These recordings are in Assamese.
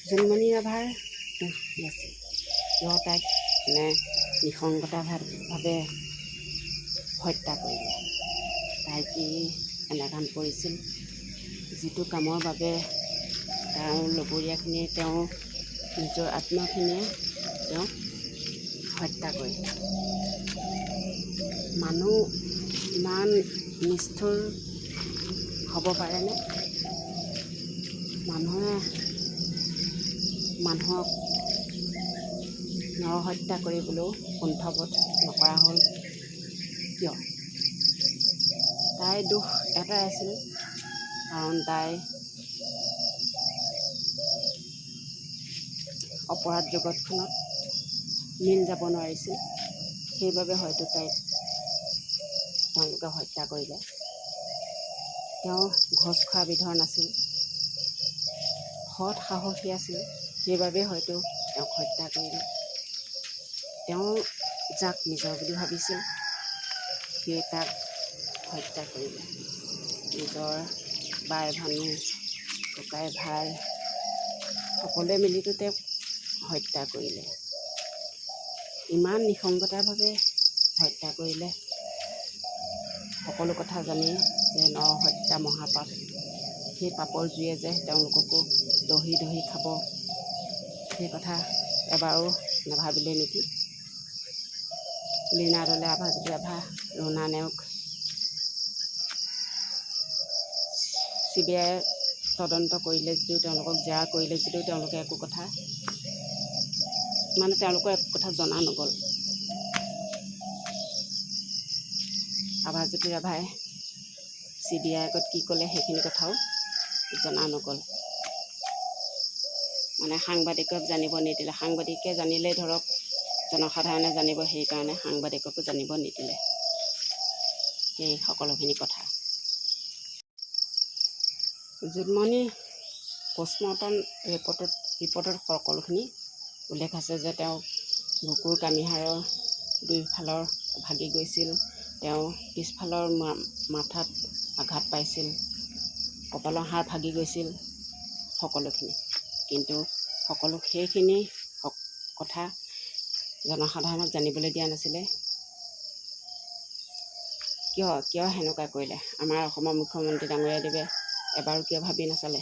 জোনমণি ৰাভাৰ দুখ কি আছিল কিয় তাইক নিসংগতাভাৱে হত্যা কৰিলে। তাই কি এনে কাম কৰিছিল যিটো কামৰ বাবে তেওঁৰ লগৰীয়াখিনিয়ে তেওঁৰ নিজৰ আত্মীয়খিনিয়ে তেওঁক হত্যা কৰিলে। মানুহ ইমান নিষ্ঠুৰ হ'ব পাৰেনে? মানুহে মানুহক নৰহত্যা কৰিবলৈও কুণ্ঠবোধ নকৰা হ'ল কিয়? তাইৰ দুখ এটাই আছিল, কাৰণ তাই অপৰাধ জগতখনত মিল যাব নোৱাৰিছিল। সেইবাবে হয়তো তাইক তেওঁলোকে হত্যা কৰিলে। তেওঁ ঘোচ খোৱা বিধৰ নাছিল, সৎ সাহসী আছিল। সেইবাবে হয়তো তেওঁক হত্যা কৰিলে। তেওঁ যাক নিজৰ বুলি ভাবিছিল সেই তাক হত্যা কৰিলে। নিজৰ বাই ভনী ককাই ভাই সকলোৱে মিলিতো তেওঁক হত্যা কৰিলে। ইমান নিসংগতাভাৱে হত্যা কৰিলে। সকলো কথা জানি যে নৰহত্যা মহাপাপ, সেই পাপৰ জুয়ে যে তেওঁলোককো দহি দহি খাব, সেই কথা এবাৰো নাভাবিলে নেকি? লীনা দলে, আভাজ্যোতি ৰাভা, ৰুণা নেওগ, CBI তদন্ত কৰিলে যদিও, তেওঁলোকক জেৰা কৰিলে যদিও তেওঁলোকৰ একো কথা জনা নগ'ল। আভাজ্যোতি ৰাভাই CBI আগত কি ক'লে সেইখিনি কথাও জনা নগ'ল। সাংবাদিকক জানিব নিদিলে। সাংবাদিকে জানিলেই ধৰক জনসাধাৰণে জানিব, সেইকাৰণে সাংবাদিককো জানিব নিদিলে। সেই সকলোখিনি কথা। জোনমণি পষ্টমৰ্টম ৰিপৰ্টত সকলোখিনি উল্লেখ আছে যে তেওঁ বুকুৰ কামিহাড়ৰ দুইফালৰ ভাগি গৈছিল, তেওঁ পিছফালৰ মাথাত আঘাত পাইছিল, কপালৰ হাড় ভাগি গৈছিল, সকলোখিনি। কিন্তু সেইখিনি কথা জনসাধাৰণক জানিবলৈ দিয়া নাছিলে। কিয় সেনেকুৱা কৰিলে? আমাৰ অসমৰ মুখ্যমন্ত্ৰী ডাঙৰীয়াদেৱে এবাৰো কিয় ভাবি নাচালে?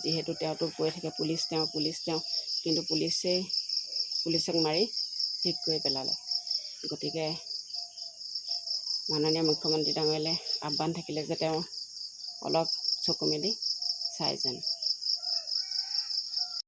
যিহেতু তেওঁতো কৈ থাকে পুলিচ তেওঁ, কিন্তু পুলিচক মাৰি শেষ কৰি পেলালে। গতিকে মাননীয় মুখ্যমন্ত্ৰী ডাঙৰীয়ালৈ আহ্বান থাকিলে যে তেওঁ অলপ চকু মেলি চাই যেন।